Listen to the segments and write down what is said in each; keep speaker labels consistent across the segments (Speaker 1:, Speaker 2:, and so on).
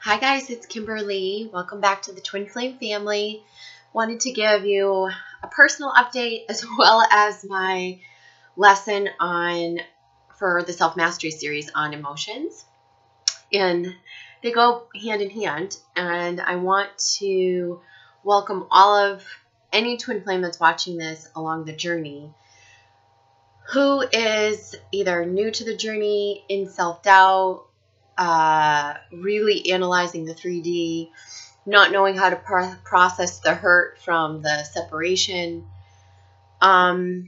Speaker 1: Hi guys, it's Kimberly. Welcome back to the Twin Flame family. Wanted to give you a personal update as well as my lesson for the self-mastery series on emotions. And they go hand in hand. And I want to welcome any twin flame that's watching this along the journey who is either new to the journey, in self-doubt, really analyzing the 3D, not knowing how to process the hurt from the separation. I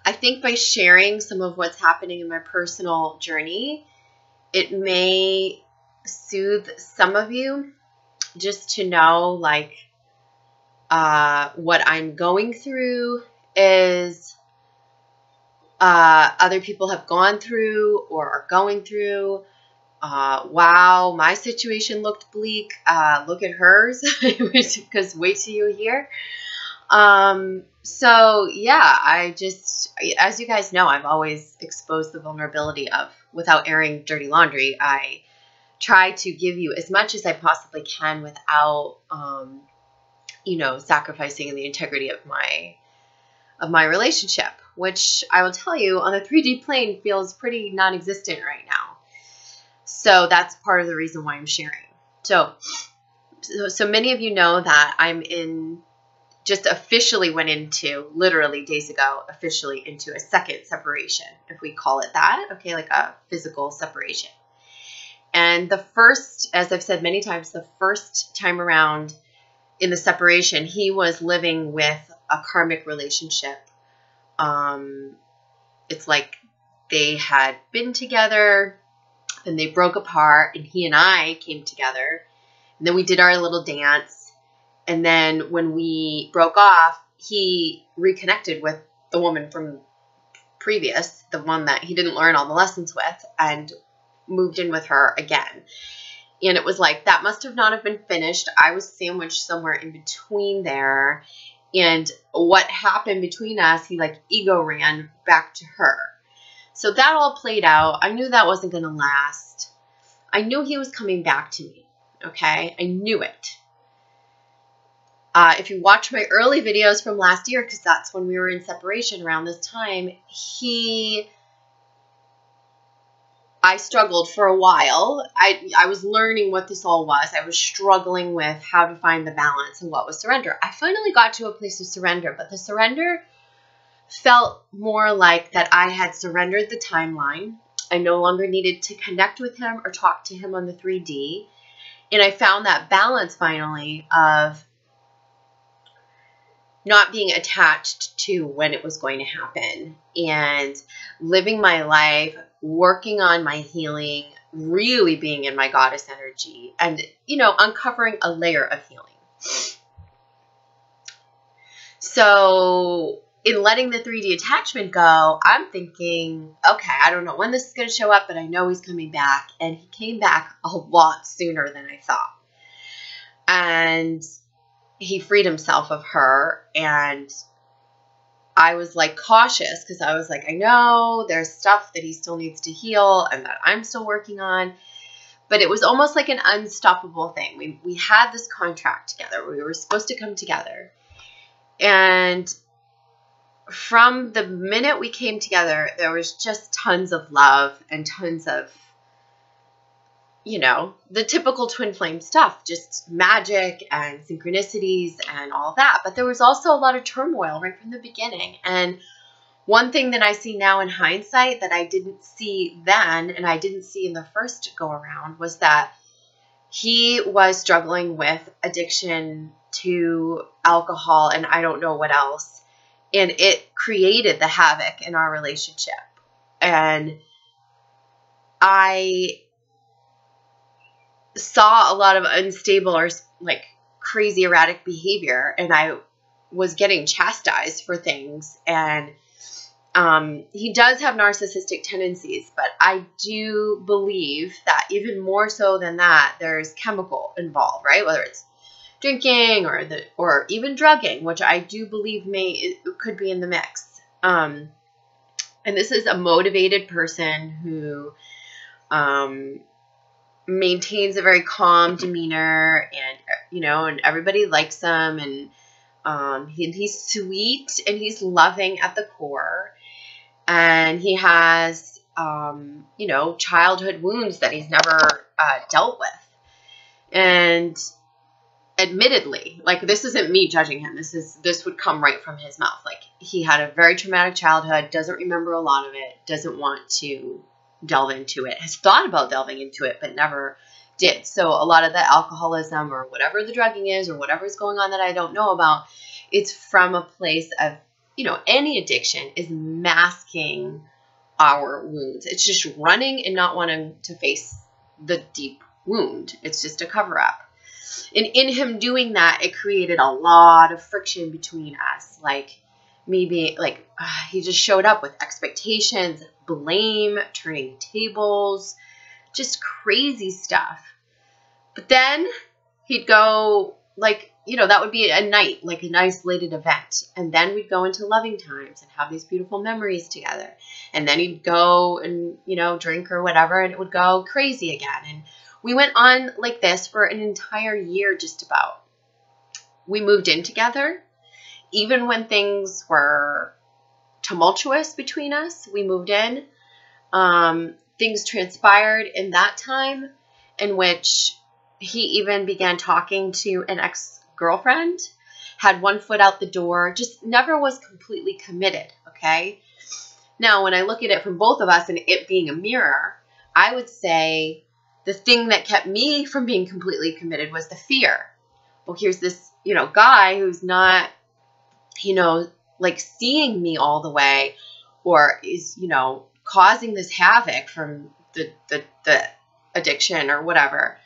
Speaker 1: think by sharing some of what's happening in my personal journey, it may soothe some of you just to know what I'm going through is other people have gone through or are going through. Wow, my situation looked bleak. Look at hers, because wait till you hear. So yeah, as you guys know, I've always exposed the vulnerability without airing dirty laundry. I try to give you as much as I possibly can without, sacrificing the integrity of my relationship, which I will tell you on the 3D plane feels pretty non-existent right now. So that's part of the reason why I'm sharing. So many of you know that just officially went into, literally days ago, officially into a second separation, if we call it that, okay, like a physical separation. And the first, as I've said many times, the first time around in the separation, he was living with a karmic relationship. It's like they had been together, and they broke apart, and he and I came together, and then we did our little dance, and then when we broke off, he reconnected with the woman from previous, the one that he didn't learn all the lessons with, and moved in with her again. And it was like, that must have not have been finished. I was sandwiched somewhere in between there, and what happened between us, he ego ran back to her. So that all played out. I knew that wasn't going to last. I knew he was coming back to me, okay? I knew it. If you watch my early videos from last year, because that's when we were in separation around this time, I struggled for a while. I was learning what this all was. I was struggling with how to find the balance and what was surrender. I finally got to a place of surrender, but the surrender felt more like that I had surrendered the timeline. I no longer needed to connect with him or talk to him on the 3D. And I found that balance finally of not being attached to when it was going to happen and living my life, working on my healing, really being in my goddess energy and, uncovering a layer of healing. So in letting the 3D attachment go, I'm thinking, okay, I don't know when this is going to show up, but I know he's coming back. And he came back a lot sooner than I thought. And he freed himself of her. And I was cautious because I was I know there's stuff that he still needs to heal and that I'm still working on. But it was almost like an unstoppable thing. We had this contract together. We were supposed to come together. And from the minute we came together, there was just tons of love and tons of, the typical twin flame stuff, just magic and synchronicities and all that. But there was also a lot of turmoil right from the beginning. And one thing that I see now in hindsight that I didn't see then and I didn't see in the first go around was that he was struggling with addiction to alcohol and I don't know what else. And it created the havoc in our relationship. And I saw a lot of unstable or crazy erratic behavior. And I was getting chastised for things. And he does have narcissistic tendencies. But I do believe that even more so than that, there's chemical involved, right? Whether it's drinking or even drugging, which I do believe it could be in the mix. And this is a motivated person who maintains a very calm demeanor, and and everybody likes him, and he's sweet and he's loving at the core, and he has childhood wounds that he's never dealt with. And admittedly, like, this isn't me judging him. This would come right from his mouth. Like, he had a very traumatic childhood, doesn't remember a lot of it, doesn't want to delve into it, has thought about delving into it, but never did. So a lot of the alcoholism or whatever the drugging is or whatever is going on that I don't know about, it's from a place of, any addiction is masking our wounds. It's just running and not wanting to face the deep wound. It's just a cover up. And in him doing that, it created a lot of friction between us. Like, maybe, like, he just showed up with expectations, blame, turning tables, just crazy stuff. But then he'd go, like, that would be a night, like an isolated event. And then we'd go into loving times and have these beautiful memories together. And then he'd go and, drink or whatever, and it would go crazy again. And we went on like this for an entire year, just about. We moved in together. Even when things were tumultuous between us, we moved in. Things transpired in that time in which he even began talking to an ex-girlfriend, had one foot out the door, just never was completely committed, okay? Now, when I look at it from both of us and it being a mirror, I would say the thing that kept me from being completely committed was the fear. Well, here's this, guy who's not, like, seeing me all the way, or is, causing this havoc from the addiction or whatever.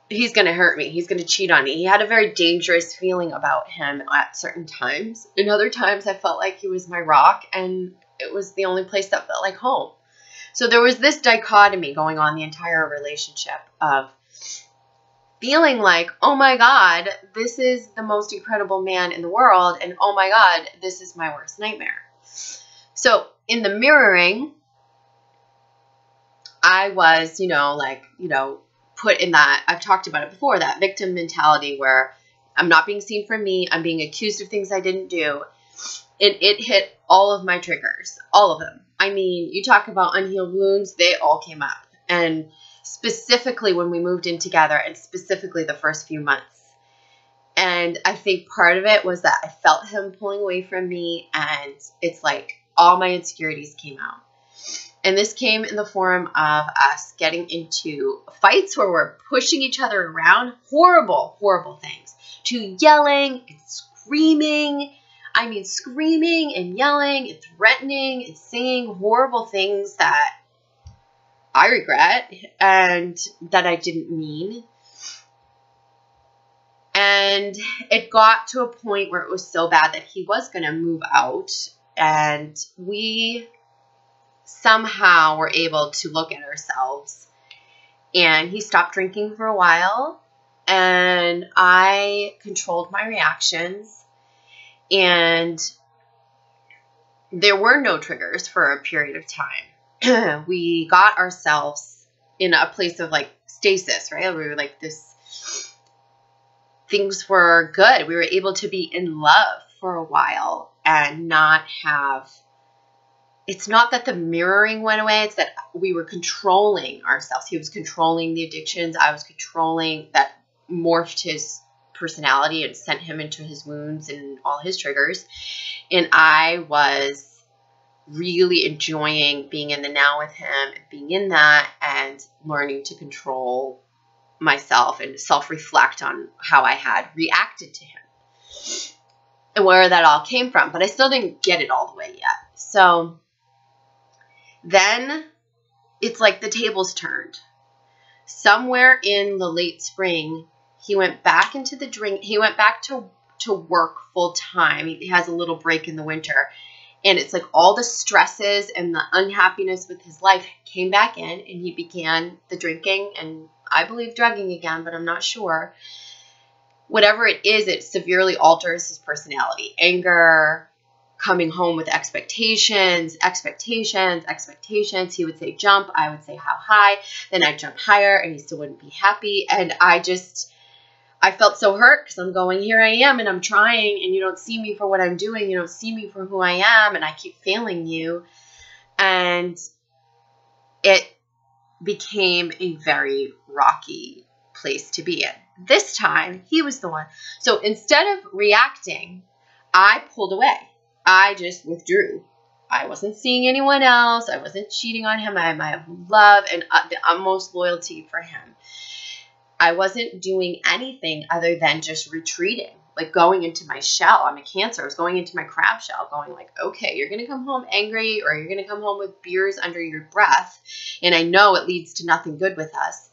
Speaker 1: He's going to hurt me. He's going to cheat on me. He had a very dangerous feeling about him at certain times. And other times I felt like he was my rock, and it was the only place that felt like home. So there was this dichotomy going on the entire relationship of feeling like, oh my God, this is the most incredible man in the world, and oh my God, this is my worst nightmare. So in the mirroring, I was, put in that, I've talked about it before, that victim mentality where I'm not being seen for me, I'm being accused of things I didn't do. And it hit all of my triggers, all of them. I mean, you talk about unhealed wounds, they all came up. And specifically when we moved in together, and specifically the first few months. And I think part of it was that I felt him pulling away from me, and it's like all my insecurities came out. And this came in the form of us getting into fights where we're pushing each other around, horrible, horrible things, to yelling and screaming. I mean, screaming and yelling and threatening and saying horrible things that I regret and that I didn't mean. And it got to a point where it was so bad that he was going to move out, and we somehow were able to look at ourselves, and he stopped drinking for a while, and I controlled my reactions, and there were no triggers for a period of time. We got ourselves in a place of like stasis, right? We were like this, things were good. We were able to be in love for a while and not have, it's not that the mirroring went away. It's that we were controlling ourselves. He was controlling the addictions. I was controlling that, morphed his personality and sent him into his wounds and all his triggers. And I was really enjoying being in the now with him and being in that and learning to control myself and self-reflect on how I had reacted to him and where that all came from. But I still didn't get it all the way yet. So then it's like the tables turned. Somewhere in the late spring, he went back into the drink. He went back to work full time. He has a little break in the winter. And it's like all the stresses and the unhappiness with his life came back in, and he began the drinking and I believe drugging again, but I'm not sure. Whatever it is, it severely alters his personality. Anger, coming home with expectations. He would say jump, I would say how high, then I'd jump higher, and he still wouldn't be happy. And I felt so hurt because I'm going, here I am, and I'm trying, and you don't see me for what I'm doing. You don't see me for who I am, and I keep failing you. And it became a very rocky place to be in. This time, he was the one. So instead of reacting, I pulled away. I just withdrew. I wasn't seeing anyone else. I wasn't cheating on him. I have love and the utmost loyalty for him. I wasn't doing anything other than just retreating, like going into my shell. I'm a Cancer. I was going into my crab shell, going like, okay, you're going to come home angry, or you're going to come home with beers under your breath, and I know it leads to nothing good with us.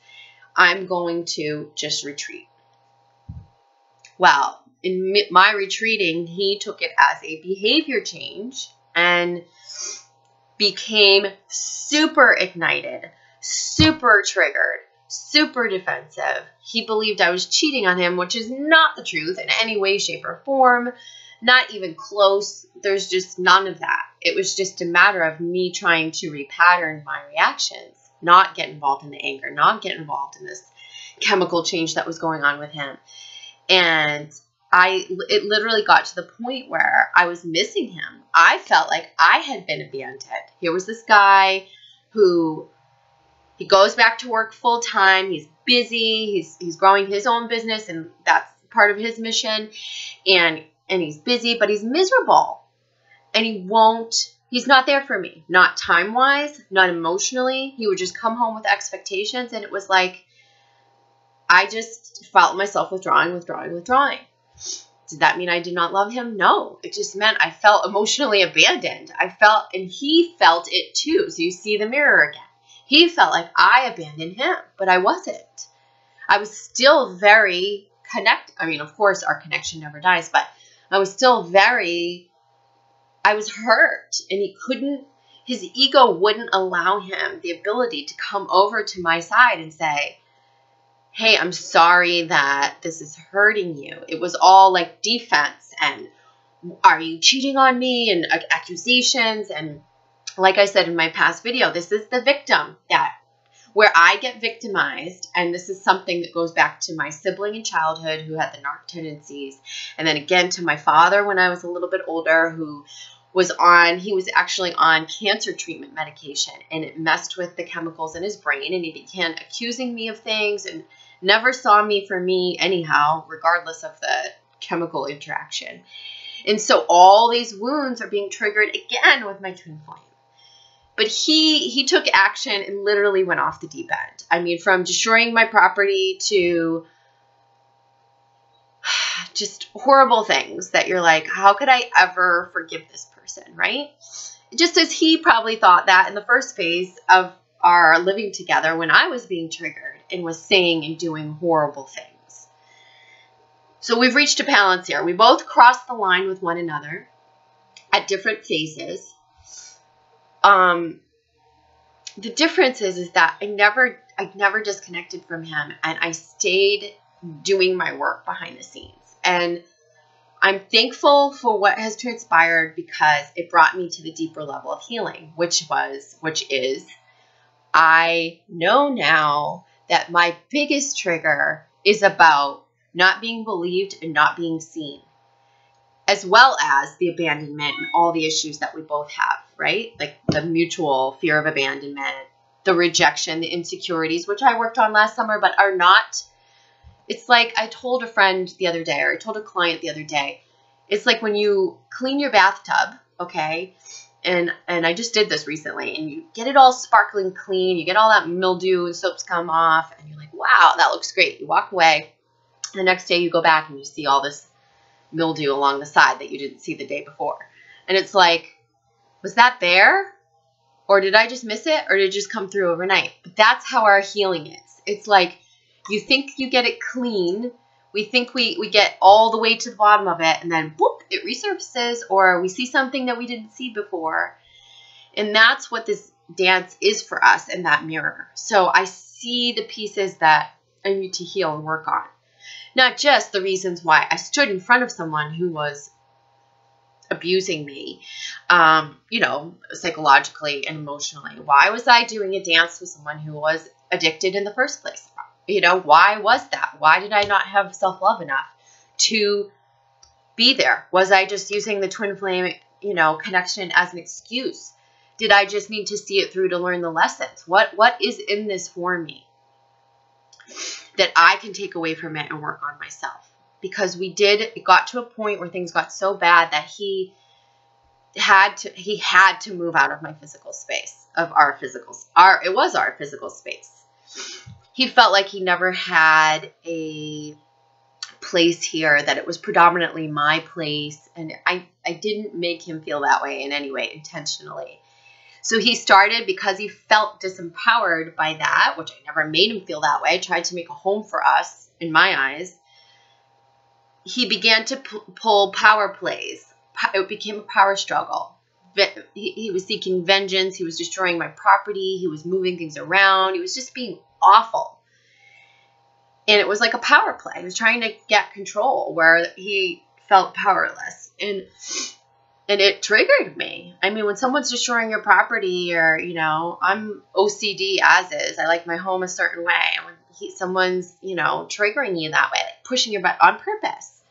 Speaker 1: I'm going to just retreat. Well, in my retreating, he took it as a behavior change and became super ignited, super triggered, super defensive. He believed I was cheating on him, which is not the truth in any way, shape, or form. Not even close. There's just none of that. It was just a matter of me trying to repattern my reactions, not get involved in the anger, not get involved in this chemical change that was going on with him. And it literally got to the point where I was missing him. I felt like I had been abandoned. Here was this guy who, he goes back to work full time. He's busy. He's growing his own business, and that's part of his mission. And he's busy, but he's miserable. And he's not there for me. Not time-wise, not emotionally. He would just come home with expectations, and it was like, I just felt myself withdrawing. Did that mean I did not love him? No. It just meant I felt emotionally abandoned. And he felt it too. So you see the mirror again. He felt like I abandoned him, but I wasn't. I was still very connected. I mean, of course, our connection never dies, but I was still I was hurt, and his ego wouldn't allow him the ability to come over to my side and say, hey, I'm sorry that this is hurting you. It was all like defense and are you cheating on me and accusations. And like I said in my past video, this is the victim where I get victimized. And this is something that goes back to my sibling in childhood who had the narc tendencies. And then again to my father when I was a little bit older, he was actually on cancer treatment medication, and it messed with the chemicals in his brain, and he began accusing me of things and never saw me for me anyhow, regardless of the chemical interaction. And so all these wounds are being triggered again with my twin flame. But he took action and literally went off the deep end. I mean, from destroying my property to just horrible things that you're like, how could I ever forgive this person, right? Just as he probably thought that in the first phase of our living together when I was being triggered and was saying and doing horrible things. So we've reached a balance here. We both crossed the line with one another at different phases. The difference is that I never disconnected from him, and I stayed doing my work behind the scenes. And I'm thankful for what has transpired because it brought me to the deeper level of healing, which is I know now that my biggest trigger is about not being believed and not being seen, as well as the abandonment and all the issues that we both have, right? Like the mutual fear of abandonment, the rejection, the insecurities, which I worked on last summer, but are not. It's like I told a friend the other day, or I told a client the other day, it's like when you clean your bathtub, okay? And I just did this recently, and you get it all sparkling clean, you get all that mildew and soaps come off, and you're like, wow, that looks great. You walk away. The next day you go back and you see all this mildew along the side that you didn't see the day before. And it's like, was that there? Or did I just miss it? Or did it just come through overnight? But that's how our healing is. It's like you think you get it clean. We think we get all the way to the bottom of it, and then whoop, it resurfaces, or we see something that we didn't see before. And that's what this dance is for us in that mirror. So I see the pieces that I need to heal and work on. Not just the reasons why I stood in front of someone who was abusing me, you know, psychologically and emotionally. Why was I doing a dance with someone who was addicted in the first place? You know, why was that? Why did I not have self-love enough to be there? Was I just using the twin flame, you know, connection as an excuse? Did I just need to see it through to learn the lessons? What is in this for me that I can take away from it and work on myself? Because it got to a point where things got so bad that he had to move out of my physical space, it was our physical space. He felt like he never had a place here, that it was predominantly my place. And I didn't make him feel that way in any way intentionally. So he started, because he felt disempowered by that, which I never made him feel that way. I tried to make a home for us in my eyes. He began to pull power plays. It became a power struggle. He was seeking vengeance. He was destroying my property. He was moving things around. He was just being awful. And it was like a power play. He was trying to get control where he felt powerless. And it triggered me. I mean, when someone's destroying your property, or, you know, I'm OCD as is. I like my home a certain way. And when someone's, you know, triggering you that way, like pushing your butt on purpose.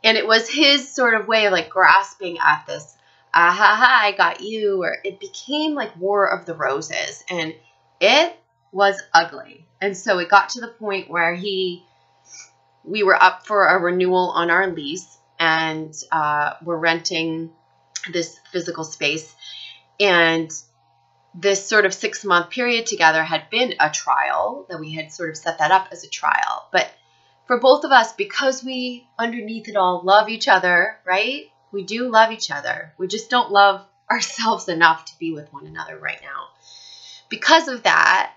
Speaker 1: And it was his sort of way of like grasping at this, I got you. Or it became like War of the Roses. And it was ugly. And so it got to the point where we were up for a renewal on our lease, and we're renting this physical space. And this sort of 6-month period together had been a trial, that we had sort of set that up as a trial. But for both of us, because we underneath it all love each other, right? We do love each other. We just don't love ourselves enough to be with one another right now. Because of that,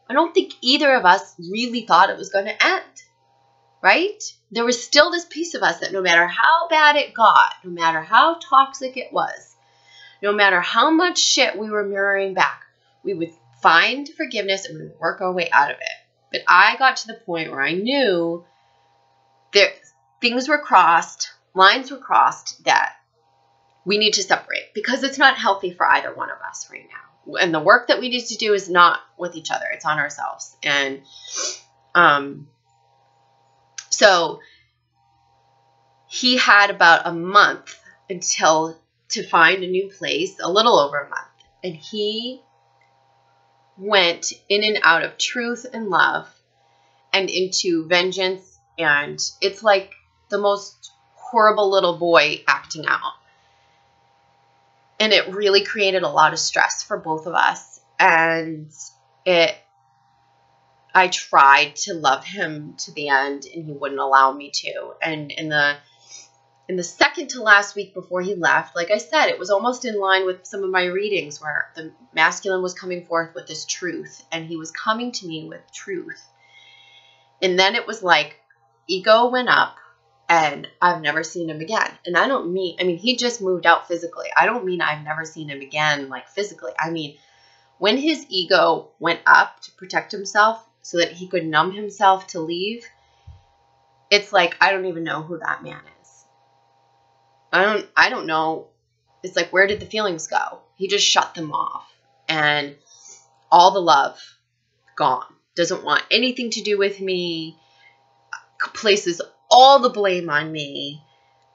Speaker 1: I don't think either of us really thought it was going to end, right? There was still this piece of us that no matter how bad it got, no matter how toxic it was, no matter how much shit we were mirroring back, we would find forgiveness and we would work our way out of it. But I got to the point where I knew that things were crossed, lines were crossed, that we need to separate, because it's not healthy for either one of us right now. And the work that we need to do is not with each other. It's on ourselves. And so he had about a month to find a new place, a little over a month. And he went in and out of truth and love and into vengeance. And it's like the most horrible little boy acting out. And it really created a lot of stress for both of us. And I tried to love him to the end, and he wouldn't allow me to. And in the second to last week before he left, like I said, it was almost in line with some of my readings where the masculine was coming forth with this truth, and he was coming to me with truth. And then it was like ego went up, and I've never seen him again. And I mean, he just moved out physically. I don't mean I've never seen him again, like physically. I mean, when his ego went up to protect himself so that he could numb himself to leave, it's like, I don't even know who that man is. I don't know. It's like, where did the feelings go? He just shut them off. And all the love, gone. Doesn't want anything to do with me. Places all the blame on me.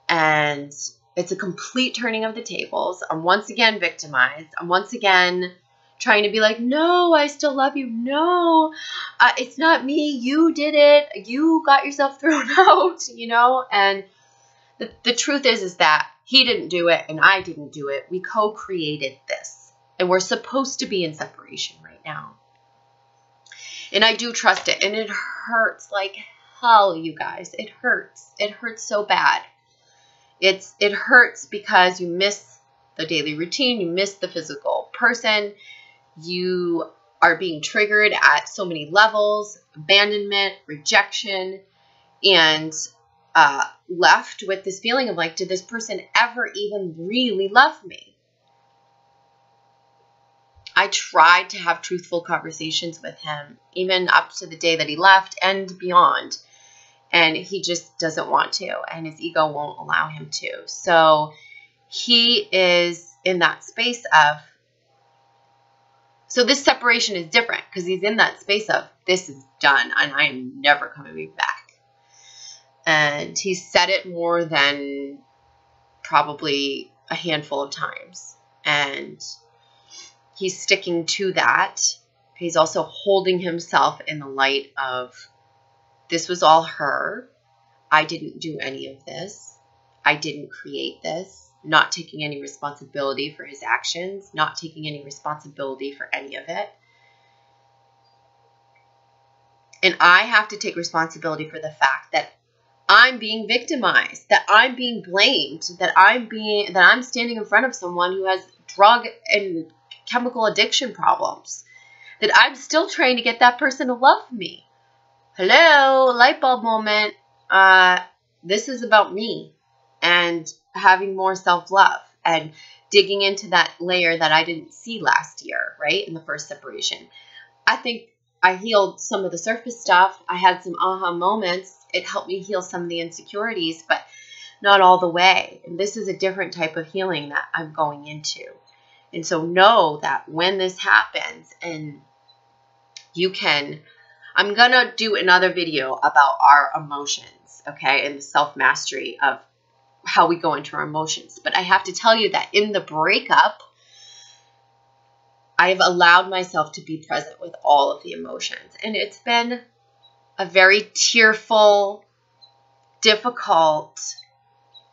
Speaker 1: And it's a complete turning of the tables. I'm once again victimized. I'm once again trying to be like, no, I still love you. No, it's not me. You did it. You got yourself thrown out, you know? And the truth is that he didn't do it and I didn't do it. We co-created this. And we're supposed to be in separation right now. And I do trust it. And it hurts like hell, you guys. It hurts. It hurts so bad. It hurts because you miss the daily routine. You miss the physical person. You are being triggered at so many levels, abandonment, rejection, and left with this feeling of like, did this person ever even really love me? I tried to have truthful conversations with him, even up to the day that he left and beyond. And he just doesn't want to, and his ego won't allow him to. So he is in that space of, so this separation is different because he's in that space of, this is done and I am never coming back. And he's said it more than probably a handful of times. And he's sticking to that. He's also holding himself in the light of, this was all her. I didn't do any of this. I didn't create this. Not taking any responsibility for his actions, not taking any responsibility for any of it. And I have to take responsibility for the fact that I'm being victimized, that I'm being blamed, that I'm standing in front of someone who has drug and chemical addiction problems, that I'm still trying to get that person to love me. Hello, light bulb moment. This is about me and having more self-love and digging into that layer that I didn't see last year, right? In the first separation. I think I healed some of the surface stuff. I had some aha moments. It helped me heal some of the insecurities, but not all the way. And this is a different type of healing that I'm going into. And so know that when this happens, and I'm going to do another video about our emotions, okay? And the self-mastery of how we go into our emotions. But I have to tell you that in the breakup, I have allowed myself to be present with all of the emotions. And it's been a very tearful, difficult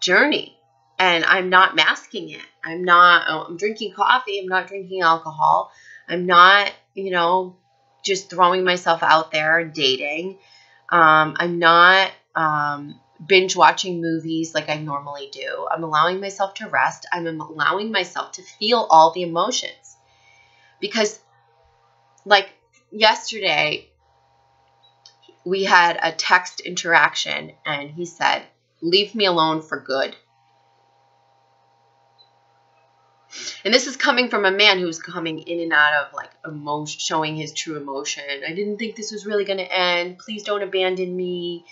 Speaker 1: journey. And I'm not masking it. I'm drinking coffee. I'm not drinking alcohol. I'm not, just throwing myself out there and dating. I'm not binge watching movies like I normally do. I'm allowing myself to rest. I'm allowing myself to feel all the emotions. Because like yesterday, we had a text interaction and he said, "Leave me alone for good." And this is coming from a man who's coming in and out of like emotion, showing his true emotion. I didn't think this was really going to end. Please don't abandon me.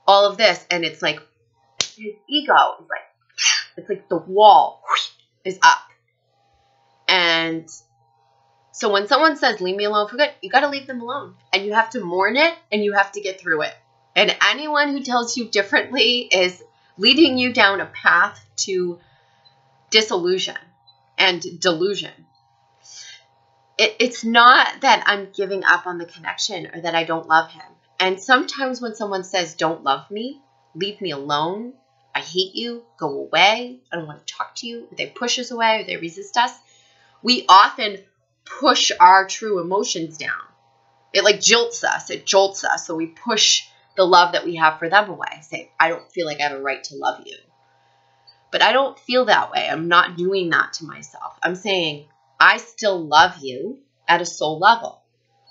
Speaker 1: All of this. And it's like his ego is like, it's like the wall is up. And so when someone says, "Leave me alone for good," you got to leave them alone. And you have to mourn it and you have to get through it. And anyone who tells you differently is leading you down a path to disillusion and delusion. It's not that I'm giving up on the connection or that I don't love him. And sometimes when someone says, "Don't love me, leave me alone, I hate you, go away, I don't want to talk to you," or they push us away or they resist us, we often push our true emotions down. It like jolts us. So we push the love that we have for them away. Say, "I don't feel like I have a right to love you." But I don't feel that way. I'm not doing that to myself. I'm saying, I still love you at a soul level.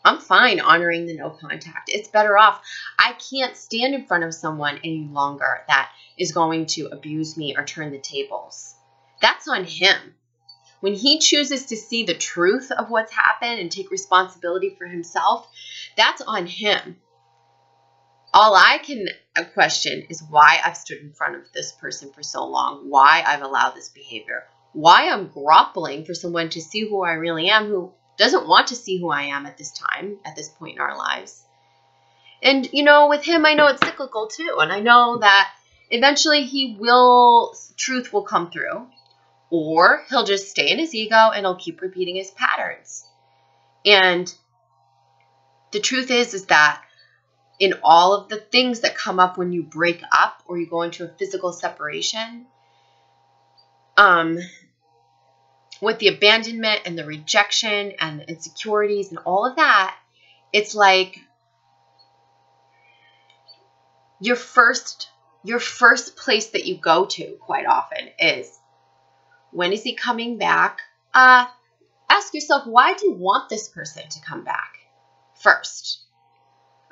Speaker 1: I'm fine honoring the no contact. It's better off. I can't stand in front of someone any longer that is going to abuse me or turn the tables. That's on him. When he chooses to see the truth of what's happened and take responsibility for himself, that's on him. All I can question is why I've stood in front of this person for so long, why I've allowed this behavior, why I'm grappling for someone to see who I really am, who doesn't want to see who I am at this time, at this point in our lives. And, with him, I know it's cyclical too. And I know that eventually truth will come through, or he'll just stay in his ego and he'll keep repeating his patterns. And the truth is that in all of the things that come up when you break up or you go into a physical separation, with the abandonment and the rejection and the insecurities and all of that, it's like your first place that you go to quite often is, when is he coming back? Ask yourself, why do you want this person to come back first?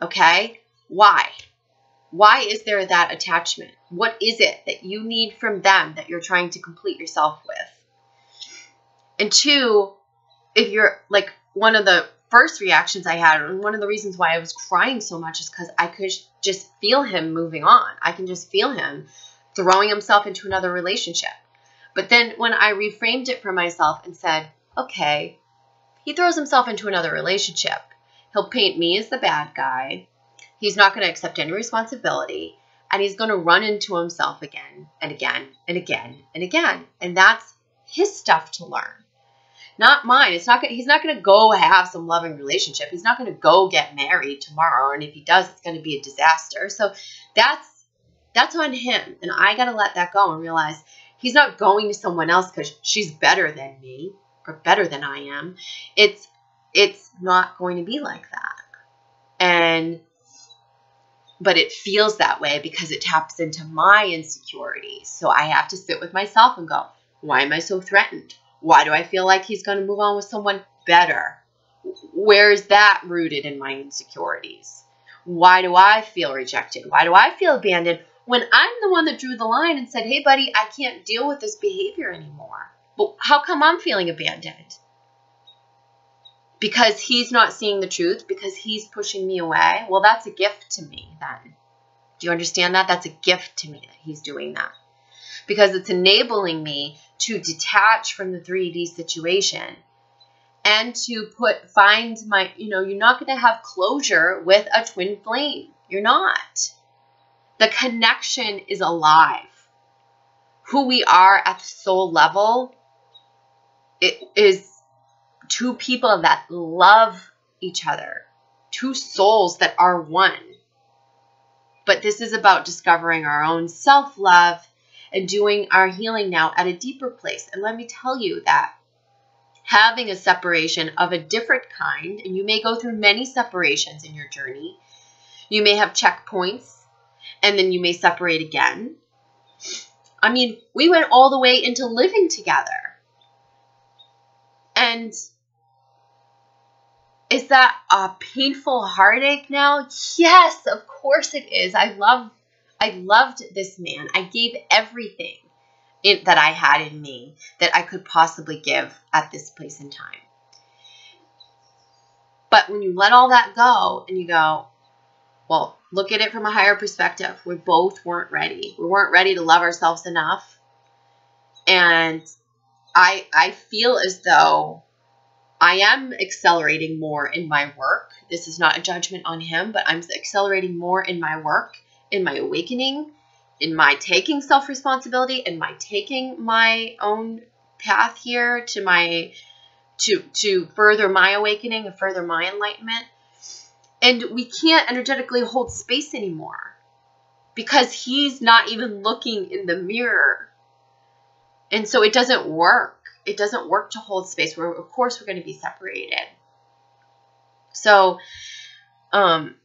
Speaker 1: Okay? Why? Why is there that attachment? What is it that you need from them that you're trying to complete yourself with? And two, if you're like, one of the first reactions I had, and one of the reasons why I was crying so much, is because I could just feel him moving on. I can just feel him throwing himself into another relationship. But then when I reframed it for myself and said, okay, he throws himself into another relationship. He'll paint me as the bad guy. He's not going to accept any responsibility. And he's going to run into himself again and again and again and again. And that's his stuff to learn, not mine. He's not going to go have some loving relationship. He's not going to go get married tomorrow. And if he does, it's going to be a disaster. So that's on him. And I got to let that go and realize he's not going to someone else because she's better than me or better than I am. It's not going to be like that. But it feels that way because it taps into my insecurities. So I have to sit with myself and go, why am I so threatened? Why do I feel like he's going to move on with someone better? Where is that rooted in my insecurities? Why do I feel rejected? Why do I feel abandoned when I'm the one that drew the line and said, hey, buddy, I can't deal with this behavior anymore? But how come I'm feeling abandoned? Because he's not seeing the truth, because he's pushing me away. Well, that's a gift to me then. Do you understand that? That's a gift to me that he's doing that. Because it's enabling me to detach from the 3D situation and to find my, you're not going to have closure with a twin flame. You're not. The connection is alive. Who we are at the soul level, it is two people that love each other, two souls that are one. But this is about discovering our own self-love and doing our healing now at a deeper place. And let me tell you that having a separation of a different kind, and you may go through many separations in your journey. You may have checkpoints, and then you may separate again. I mean, we went all the way into living together. And is that a painful heartache now? Yes, of course it is. I loved this man. I gave everything that I had in me that I could possibly give at this place in time. But when you let all that go and you go, well, look at it from a higher perspective. We both weren't ready. We weren't ready to love ourselves enough. And I feel as though I am accelerating more in my work. This is not a judgment on him, but I'm accelerating more in my work, in my awakening, in my taking self-responsibility, in my taking my own path here to further my awakening and further my enlightenment. And we can't energetically hold space anymore because he's not even looking in the mirror. And so it doesn't work. It doesn't work to hold space. Of course, we're going to be separated. So, the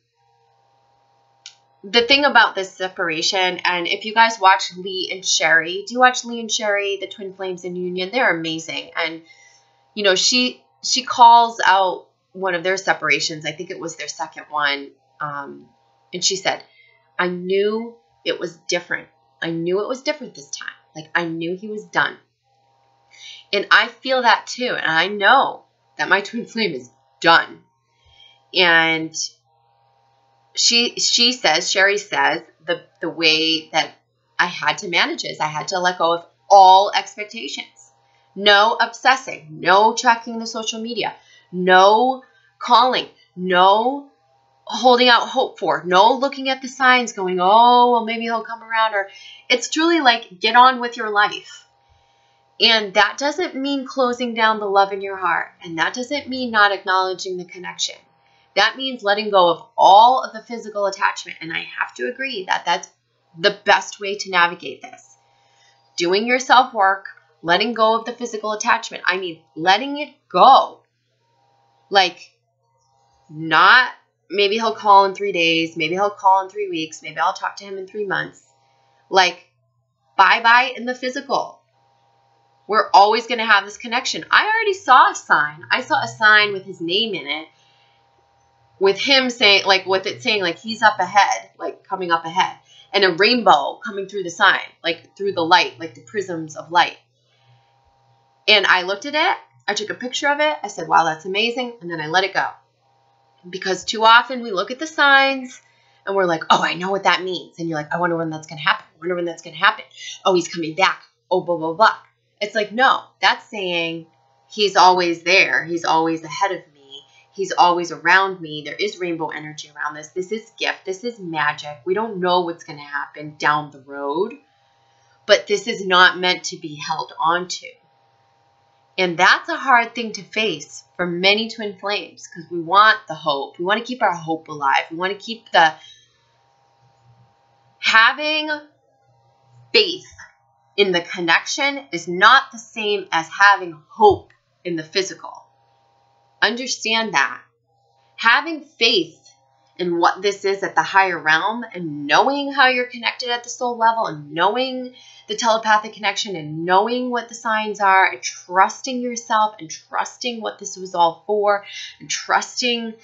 Speaker 1: thing about this separation, and if you guys watch Lee and Sherry, do you watch Lee and Sherry, the twin flames in union? They're amazing. And, she calls out one of their separations. I think it was their second one. And she said, I knew it was different. I knew it was different this time. Like, I knew he was done. And I feel that too. And I know that my twin flame is done. And Sherry says, the way that I had to manage is I had to let go of all expectations. No obsessing, no checking the social media, no calling, no holding out hope for, no looking at the signs going, oh, well, maybe he'll come around. Or it's truly like, get on with your life. And that doesn't mean closing down the love in your heart. And that doesn't mean not acknowledging the connection. That means letting go of all of the physical attachment. And I have to agree that that's the best way to navigate this. Doing your self-work, letting go of the physical attachment. I mean, letting it go. Like, not, maybe he'll call in 3 days. Maybe he'll call in 3 weeks. Maybe I'll talk to him in 3 months. Like, bye-bye in the physical. We're always going to have this connection. I already saw a sign. I saw a sign with his name in it. With him saying, like, with it saying, like, he's up ahead, like, coming up ahead. And a rainbow coming through the sign, like, through the light, like the prisms of light. And I looked at it. I took a picture of it. I said, wow, that's amazing. And then I let it go. Because too often we look at the signs and we're like, oh, I know what that means. And you're like, I wonder when that's going to happen. I wonder when that's going to happen. Oh, he's coming back. Oh, blah, blah, blah. It's like, no, that's saying he's always there. He's always ahead of me. He's always around me. There is rainbow energy around this. This is gift. This is magic. We don't know what's going to happen down the road, but this is not meant to be held onto. And that's a hard thing to face for many twin flames, because we want the hope. We want to keep our hope alive. We want to keep having faith in the connection is not the same as having hope in the physical. Understand that. Having faith in what this is at the higher realm, and knowing how you're connected at the soul level, and knowing the telepathic connection, and knowing what the signs are, and trusting yourself, and trusting what this was all for, and trusting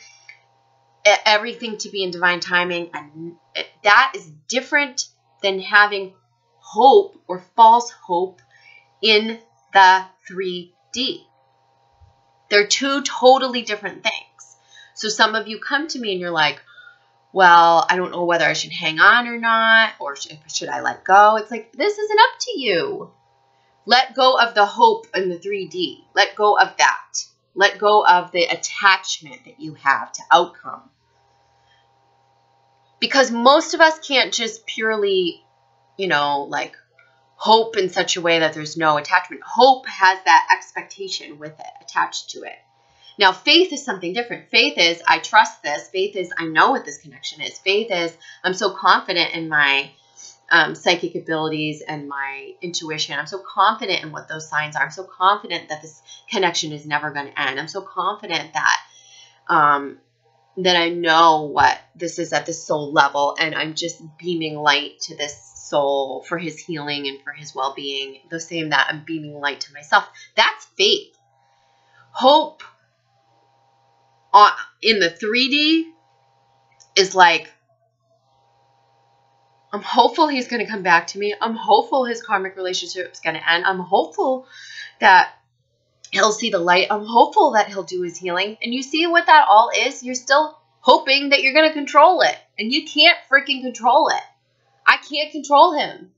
Speaker 1: everything to be in divine timing. And that is different than having hope or false hope in the 3D. They're two totally different things. So some of you come to me and you're like, well, I don't know whether I should hang on or not, or should I let go? It's like, this isn't up to you. Let go of the hope in the 3D. Let go of that. Let go of the attachment that you have to outcome. Because most of us can't just purely, like hope in such a way that there's no attachment. Hope has that expectation with it attached to it. Now, faith is something different. Faith is, I trust this. Faith is, I know what this connection is. Faith is, I'm so confident in my psychic abilities and my intuition. I'm so confident in what those signs are. I'm so confident that this connection is never going to end. I'm so confident that that I know what this is at the soul level, and I'm just beaming light to this soul for his healing and for his well-being, the same that I'm beaming light to myself. That's faith. Hope in the 3D is like, I'm hopeful he's going to come back to me. I'm hopeful his karmic relationship is going to end. I'm hopeful that he'll see the light. I'm hopeful that he'll do his healing. And you see what that all is? You're still hoping that you're going to control it. And you can't freaking control it. I can't control him.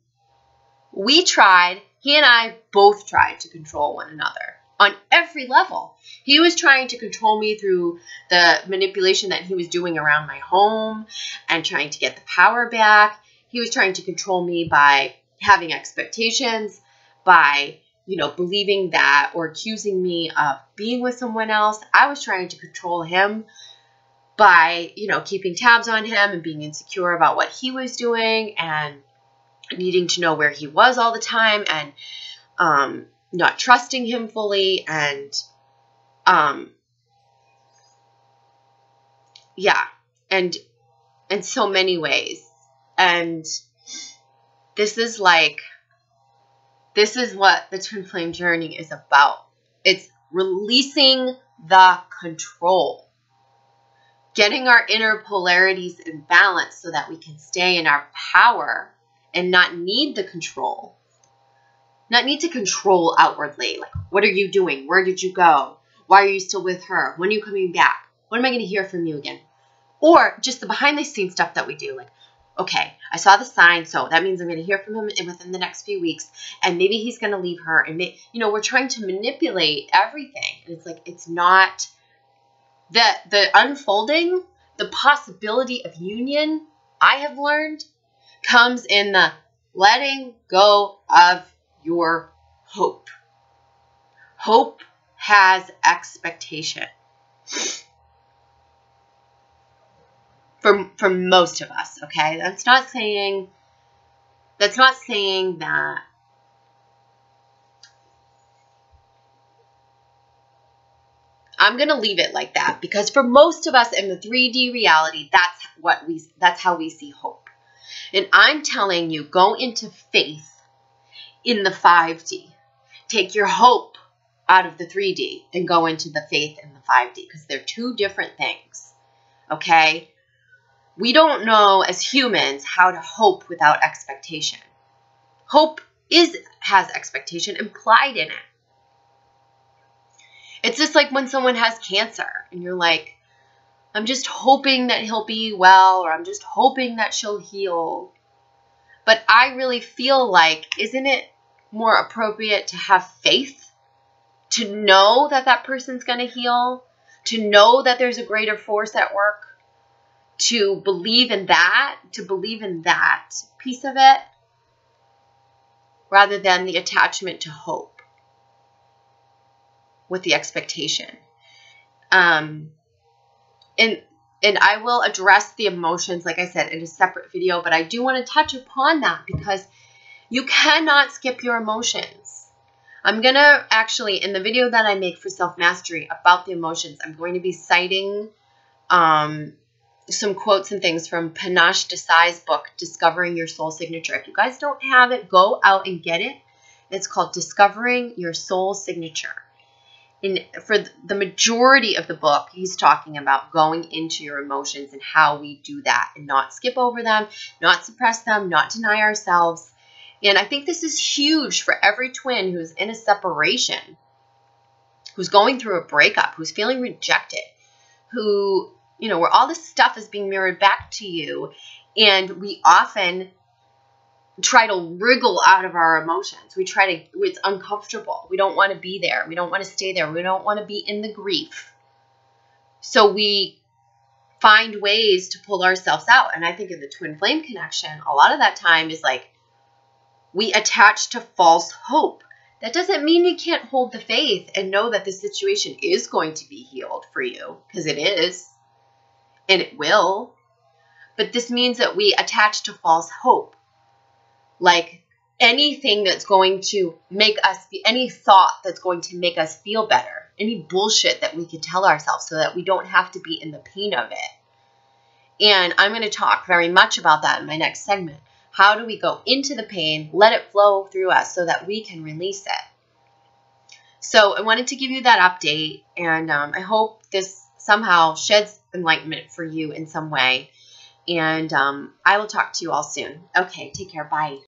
Speaker 1: We tried. He and I both tried to control one another on every level. He was trying to control me through the manipulation that he was doing around my home and trying to get the power back. He was trying to control me by having expectations, by, believing that or accusing me of being with someone else. I was trying to control him by, keeping tabs on him and being insecure about what he was doing and needing to know where he was all the time and not trusting him fully and in so many ways. And this is what the twin flame journey is about. It's releasing the control, getting our inner polarities in balance so that we can stay in our power and not need the control, not need to control outwardly. Like, what are you doing? Where did you go? Why are you still with her? When are you coming back? When am I going to hear from you again? Or just the behind the scenes stuff that we do. Like, okay, I saw the sign, so that means I'm going to hear from him within the next few weeks, and maybe he's going to leave her, and we're trying to manipulate everything, and it's like, it's not the unfolding, the possibility of union, I have learned, comes in the letting go of your hope. Hope has expectation. For most of us, okay? That's not saying that I'm going to leave it like that, because for most of us in the 3D reality, that's how we see hope. And I'm telling you, go into faith in the 5D. Take your hope out of the 3D and go into the faith in the 5D, because they're two different things. Okay? We don't know as humans how to hope without expectation. Hope has expectation implied in it. It's just like when someone has cancer and you're like, I'm just hoping that he'll be well, or I'm just hoping that she'll heal. But I really feel like, isn't it more appropriate to have faith, to know that that person's going to heal, to know that there's a greater force at work, to believe in that piece of it, rather than the attachment to hope with the expectation. And I will address the emotions, like I said, in a separate video, but I do want to touch upon that because you cannot skip your emotions. I'm going to actually, in the video that I make for self-mastery about the emotions, I'm going to be citing some quotes and things from Panache Desai's book, Discovering Your Soul Signature. If you guys don't have it, go out and get it. It's called Discovering Your Soul Signature. And for the majority of the book, he's talking about going into your emotions and how we do that and not skip over them, not suppress them, not deny ourselves. And I think this is huge for every twin who's in a separation, who's going through a breakup, who's feeling rejected, who, you know, where all this stuff is being mirrored back to you. And we often try to wriggle out of our emotions. It's uncomfortable. We don't want to be there. We don't want to stay there. We don't want to be in the grief. So we find ways to pull ourselves out. And I think in the twin flame connection, a lot of that time is like we attach to false hope. That doesn't mean you can't hold the faith and know that the situation is going to be healed for you, because it is, and it will. But this means that we attach to false hope. Like anything that's going to make us, any thought that's going to make us feel better, any bullshit that we could tell ourselves so that we don't have to be in the pain of it. And I'm going to talk very much about that in my next segment. How do we go into the pain, let it flow through us so that we can release it? So I wanted to give you that update, and I hope this somehow sheds enlightenment for you in some way. And I will talk to you all soon. Okay, take care. Bye.